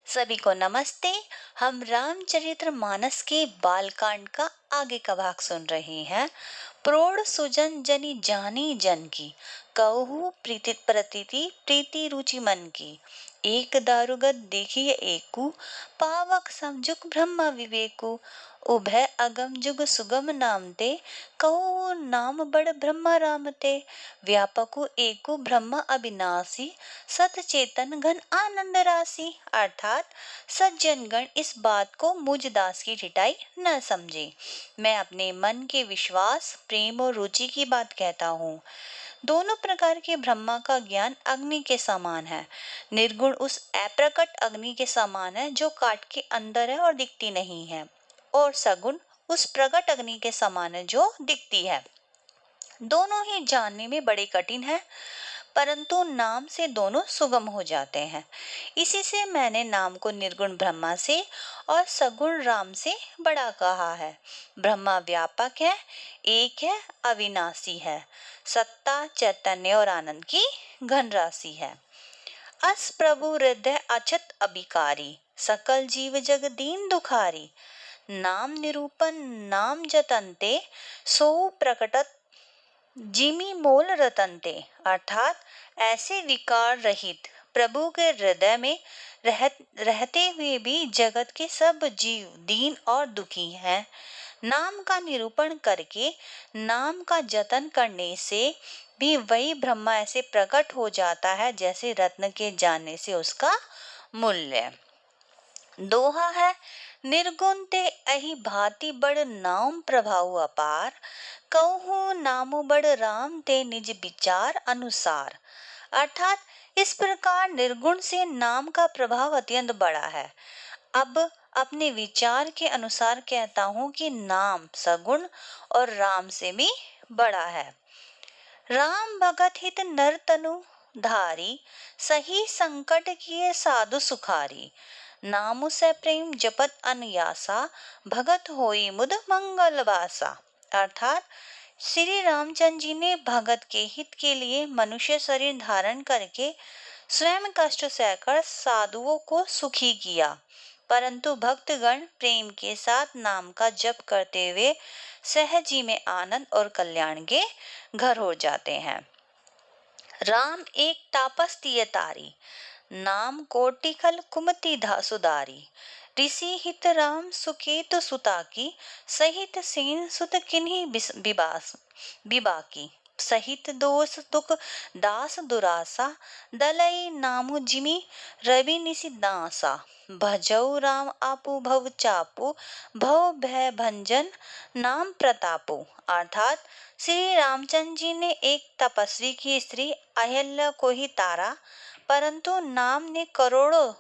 सभी को नमस्ते। हम रामचरित्र मानस के बालकांड का आगे का भाग सुन रहे हैं। प्रौढ़ सुजन जनि जानी जन की, कहूँ प्रीति प्रतीति प्रीति रुचि मन की। एक दारुगत देखिए एकु, पावक समझुक ब्रह्म विवेकु। उभय अगम जुग सुगम नाम ते, कहूँ नाम बड़ ब्रह्म राम ते। व्यापकु एकु ब्रह्म अविनाशी, सत चेतन घन आनंद राशि। अर्थात सज्जनगण इस बात को मुझ दास की ढिठाई न समझे। मैं अपने मन के विश्वास, प्रेम और रुचि की बात कहता हूँ। दोनों प्रकार के ब्रह्मा का ज्ञान अग्नि के समान है। निर्गुण उस अप्रकट अग्नि के समान है जो काट के अंदर है और दिखती नहीं है, और सगुण उस प्रकट अग्नि के समान है जो दिखती है। दोनों ही जानने में बड़े कठिन है, परंतु नाम से दोनों सुगम हो जाते हैं। इसी से मैंने नाम को निर्गुण ब्रह्मा से और सगुण राम से बड़ा कहा है। ब्रह्मा व्यापक है, एक है, अविनाशी है, सत्ता, चैतन्य और आनंद की घन राशि है। अस प्रभु हृदय अछत अभिकारी, सकल जीव जग दीन दुखारी। नाम निरूपण नाम जतनते, सो प्रकटत जिमी मोल रतनते। अर्थात ऐसे विकार रहित प्रभु के हृदय में रहते हुए भी जगत के सब जीव दीन और दुखी हैं। नाम का निरूपण करके, नाम का जतन करने से भी वही ब्रह्मा ऐसे प्रकट हो जाता है जैसे रत्न के जानने से उसका मूल्य। दोहा है, निर्गुण ते अहि भांति बड़ नाम प्रभाव अपार। कहूँ नामु बड़ राम ते निज विचार अनुसार। अर्थात इस प्रकार निर्गुण से नाम का प्रभाव अत्यंत बड़ा है। अब अपने विचार के अनुसार कहता हूँ कि नाम सगुण और राम से भी बड़ा है। राम भगत हित नर तनु धारी, सही संकट किए साधु सुखारी। नामु से प्रेम जपत अनयासा, भगत होई मुद मंगल वासा। अर्थात श्री रामचंद्र जी ने भगत के हित के लिए मनुष्य शरीर धारण करके स्वयं कष्ट सहकर साधुओं को सुखी किया, परंतु भक्तगण प्रेम के साथ नाम का जप करते हुए सहज ही में आनंद और कल्याण के घर हो जाते हैं। राम एक तापस्तीय तारी, नाम कोटिखल कुमति सुधारी। ऋषि हित राम सुकेतु सुता की, सहित सेन सुत किन्हीं बिबाकी। सहित दोष दुख दास दुरासा, दलई नामु जिमि रवि निसि दासा। भजऊ राम आपु भव चापू, भव भय भंजन नाम प्रतापु। अर्थात श्री रामचंद्र जी ने एक तपस्वी की स्त्री अहिल्या को ही तारा, परंतु नाम ने करोड़ों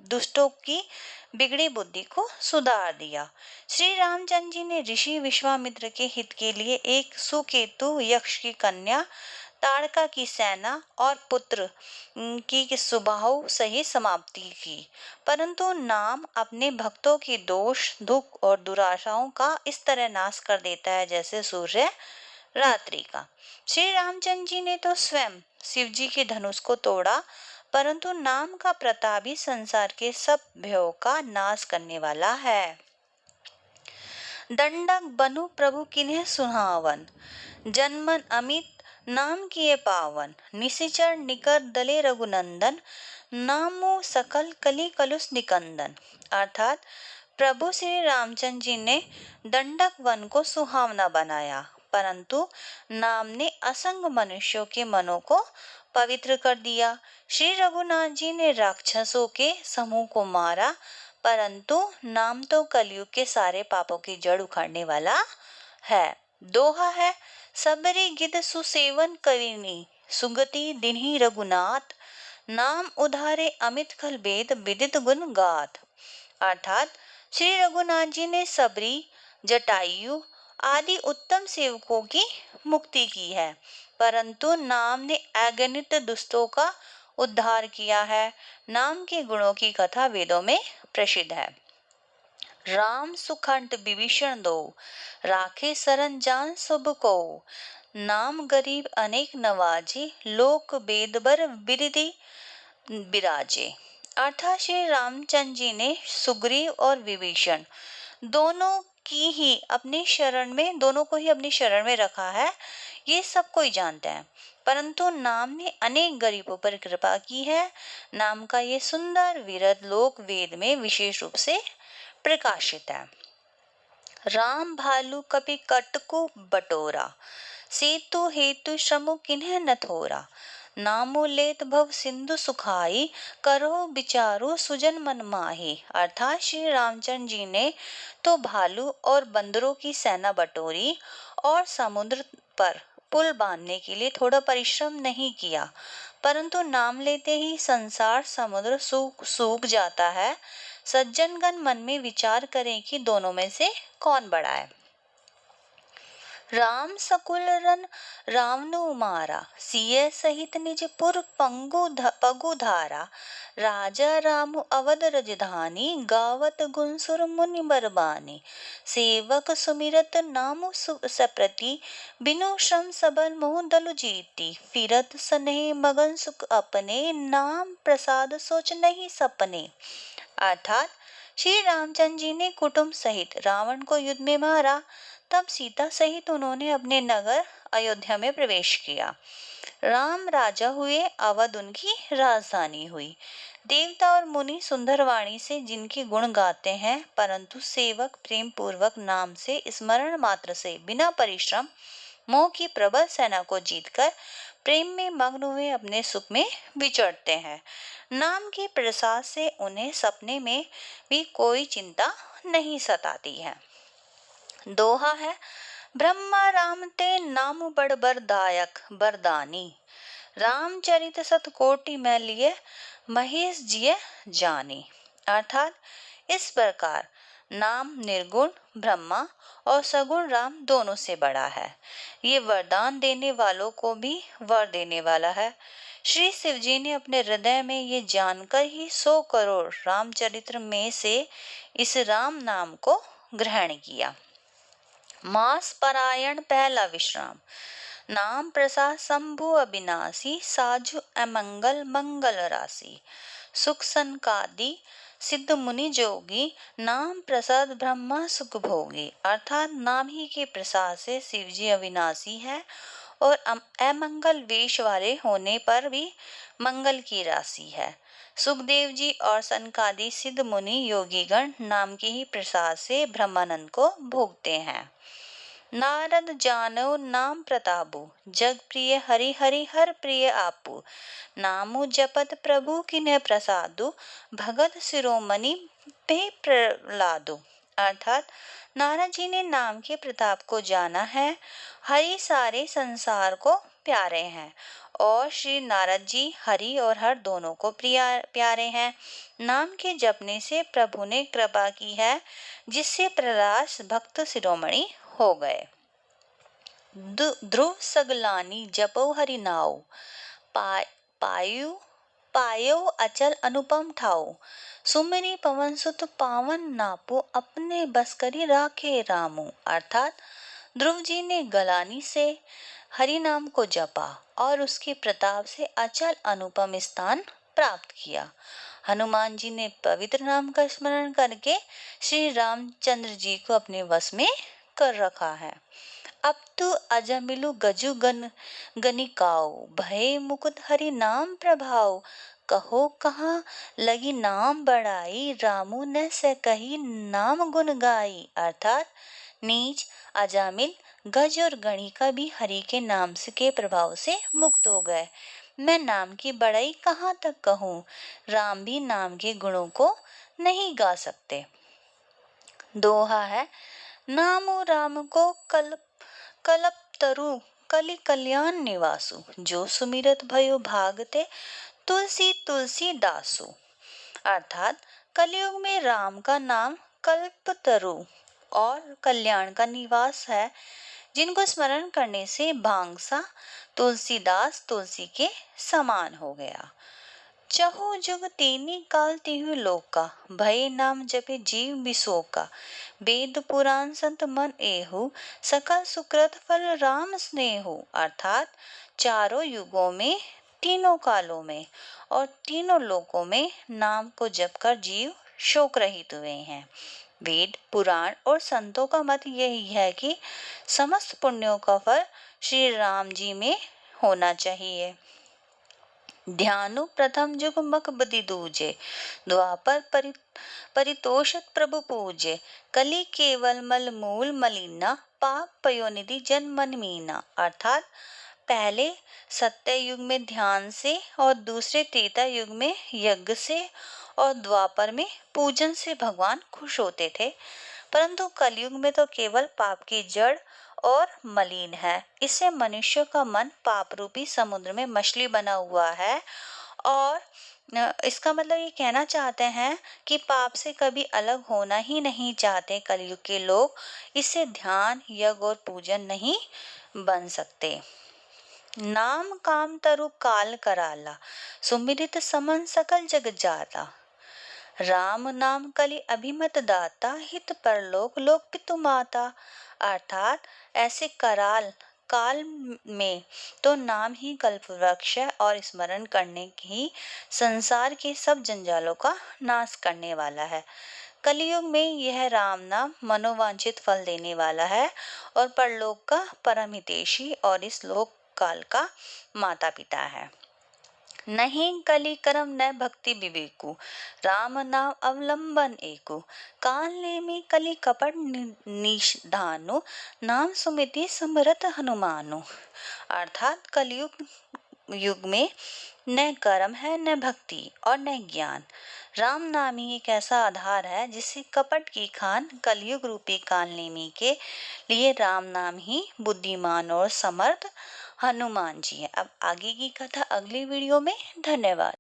दुष्टों की बिगड़ी बुद्धि को सुधार दिया। श्री रामचंद्र जी ने ऋषि विश्वामित्र के हित के लिए एक सुकेतु यक्ष की कन्या, ताड़का की सेना और पुत्र की सुबाहु सही समाप्ति की, परंतु नाम अपने भक्तों के दोष दुख और दुराशाओं का इस तरह नाश कर देता है जैसे सूर्य रात्रि का। श्री रामचंद्र जी ने तो स्वयं शिव जी के धनुष को तोड़ा, परंतु नाम का प्रताप ही संसार के सब भयों का नाश करने वाला है। दंडक बनु प्रभु किन्हें सुहावन, जन्मन अमित नाम किए पावन। निशिचर निकर दले रघुनंदन, नामो सकल कली कलुष निकंदन। अर्थात प्रभु श्री रामचंद्र जी ने दंडक वन को सुहावना बनाया, परंतु नाम ने असंग मनुष्यों के मनों को पवित्र कर दिया। श्री रघुनाथ जी ने राक्षसों के समूह को मारा, परंतु नाम तो कलयुग के सारे पापों की जड़ उखाड़ने वाला है। दोहा है, सबरी गिद सुसेवन करिनी, सुगति दिन्ही रघुनाथ। नाम उधारे अमित खल भेद, विदित गुण गाथ। अर्थात श्री रघुनाथ जी ने सबरी, जटायु आदि उत्तम सेवकों की मुक्ति की है, परंतु नाम ने अगणित दुष्टों का उद्धार किया है। नाम के गुणों की कथा वेदों में प्रसिद्ध है। राम सुखंत विभीषण दो, राखे शरण जान सब को। नाम गरीब अनेक नवाजे, लोक बेदबर बिरधि बिराजे। अर्थात श्री रामचंद्र जी ने सुग्रीव और विभीषण दोनों की ही अपनी शरण में दोनों को ही अपनी शरण में रखा है, ये सब कोई जानते हैं। परंतु नाम ने अनेक गरीबों पर कृपा की है। नाम का ये सुंदर विरध लोक वेद में विशेष रूप से प्रकाशित है। राम भालू कपि कटकु बटोरा, सेतु हेतु श्रमु किन्ह न थोरा। नामो लेत भव सिंधु सुखाई, करो विचारो सुजन मन माही। अर्थात श्री रामचंद्र जी ने तो भालू और बंदरों की सेना बटोरी और समुद्र पर पुल बांधने के लिए थोड़ा परिश्रम नहीं किया, परंतु नाम लेते ही संसार समुद्र सूख जाता है। सज्जनगण मन में विचार करें कि दोनों में से कौन बड़ा है। राम सकुल रन रावनु मारा, सिय सहित निज पुर पगु धारा। राजा राम अवध रजधानी, गावत गुनसुर मुनि बरबानी। सेवक सुमिरत नामु सप्रति, बिनु श्रम सबल मोह दलु जीती। फिरत स्नेह मगन सुख अपने, नाम प्रसाद सोच नहीं सपने। अर्थात श्री रामचंद्र जी ने कुटुंब सहित रावण को युद्ध में मारा, तब सीता सहित उन्होंने अपने नगर अयोध्या में प्रवेश किया। राम राजा हुए, अवध उनकी राजधानी हुई। देवता और मुनि सुंदर वाणी से जिनके गुण गाते हैं, परंतु सेवक प्रेम पूर्वक नाम से स्मरण मात्र से बिना परिश्रम मोह की प्रबल सेना को जीतकर प्रेम में मग्न हुए अपने सुख में विचरते हैं। नाम के प्रसाद से उन्हें सपने में भी कोई चिंता नहीं सताती है। दोहा है, ब्रह्मा राम ते नाम बड़ बरदायक बरदानी। रामचरित सत कोटि में लिए, महेश जिय जानी। अर्थात इस प्रकार नाम निर्गुण ब्रह्मा और सगुण राम दोनों से बड़ा है। ये वरदान देने वालों को भी वर देने वाला है। श्री शिव जी ने अपने हृदय में ये जानकर ही 100 करोड़ रामचरित्र में से इस राम नाम को ग्रहण किया। मास परायण पहला विश्राम, नाम प्रसाद शंभु अविनाशी। साजु अमंगल मंगल राशि, सुख संकादि सिद्ध मुनि जोगी। नाम प्रसाद ब्रह्मा सुख भोगी। अर्थात नाम ही के प्रसाद से शिव जी अविनाशी है और अमंगल वेश वाले होने पर भी मंगल की राशि है। सुखदेव जी और सनकादि सिद्ध मुनि योगीगण नाम के ही प्रसाद से ब्रह्मानंद को भोगते हैं। नारद जानो नाम प्रतापु, जग प्रिय हरि हरि हर प्रिय आपू। नामु जपत प्रभु किन्ह प्रसादु, भगत शिरोमणि पे प्रहलादु। अर्थात नारद जी ने नाम के प्रताप को जाना है। हरि सारे संसार को प्यारे हैं और श्री नारद जी हरि और हर दोनों को प्यारे हैं। नाम के जपने से प्रभु ने कृपा की है, जिससे प्रहलाद भक्त शिरोमणि हो गए। ध्रुव सगलानी जपो हरि नाउ, पायो अचल अनुपम ठाउ। सुमिरी पवन सुत पावन नापो, अपने बस करी राखे रामू। अर्थात ध्रुव जी ने गलानी से हरि नाम को जपा और उसके प्रताप से अचल अनुपम स्थान प्राप्त किया। हनुमान जी ने पवित्र नाम का स्मरण करके श्री रामचंद्र जी को अपने वश में कर रखा है। अब तो अजमिलु गजु गनिकाओ, भय मुकुट हरि नाम प्रभाव। कहो कहाँ लगी नाम बढ़ाई, रामू न से कही नाम गुण गाई। अर्थात नीच अजामिल गज और गणिका भी हरि के नाम से के प्रभाव से मुक्त हो गए। मैं नाम की बड़ाई कहाँ तक कहूँ, राम भी नाम के गुणों को नहीं गा सकते। दोहा है, नामो राम को कल्प तरु कलि कल्याण निवासु। जो सुमिरत भयो भागते, तुलसी तुलसी दासु। अर्थात कलयुग में राम का नाम कल्प तरु और कल्याण का निवास है, जिनको स्मरण करने से भांगसा तुलसीदास तुलसी के समान हो गया। चहु जुग तीनी काल तिहु लोका, भय नाम जपे जीव बिसोका। वेद पुराण संत मन एहु, सकल सुकृत फल राम स्नेहु। अर्थात चारों युगों में तीनों कालों में और तीनों लोकों में नाम को जपकर जीव शोक रहित हुए हैं। वेद, पुराण और संतों का मत यही है कि समस्त पुण्यों का फल श्री राम जी में होना चाहिए। ध्यानु प्रथम जुग मक बदि दूजे, द्वापर परितोषत प्रभु पूजे, कली केवल मल मूल मलिना, पाप पयोनिधि जन मन मीना। अर्थात पहले सत्य युग में ध्यान से और दूसरे त्रेता युग में यज्ञ से और द्वापर में पूजन से भगवान खुश होते थे, परंतु कलयुग में तो केवल पाप की जड़ और मलिन है। इससे मनुष्य का मन पाप रूपी समुद्र में मछली बना हुआ है और इसका मतलब ये कहना चाहते हैं कि पाप से कभी अलग होना ही नहीं चाहते कलयुग के लोग। इससे ध्यान, यज्ञ और पूजन नहीं बन सकते। नाम काम तरु काल कराला, सुमिरित समन सकल जग जाता। राम नाम कलि अभिमत दाता, हित परलोक लोक पितु माता। अर्थात ऐसे कराल काल में तो नाम ही कल्प वृक्ष है और स्मरण करने ही संसार के सब जंजालों का नाश करने वाला है। कलयुग में यह राम नाम मनोवांछित फल देने वाला है और परलोक का परम हितैषी और इस लोक काल का माता पिता है। नहीं कली करम न भक्ति विवेकु, राम नाम अवलंबन एकु। काल नेमि कली कपट निषधानु, नाम सुमिति समरथ हनुमानु। अर्थात कलयुग युग में न कर्म है, न भक्ति और न ज्ञान। राम नाम ही एक ऐसा आधार है जिससे कपट की खान कलयुग रूपी कालनेमी के लिए राम नाम ही बुद्धिमान और समर्थ हनुमान जी है। अब आगे की कथा अगली वीडियो में। धन्यवाद।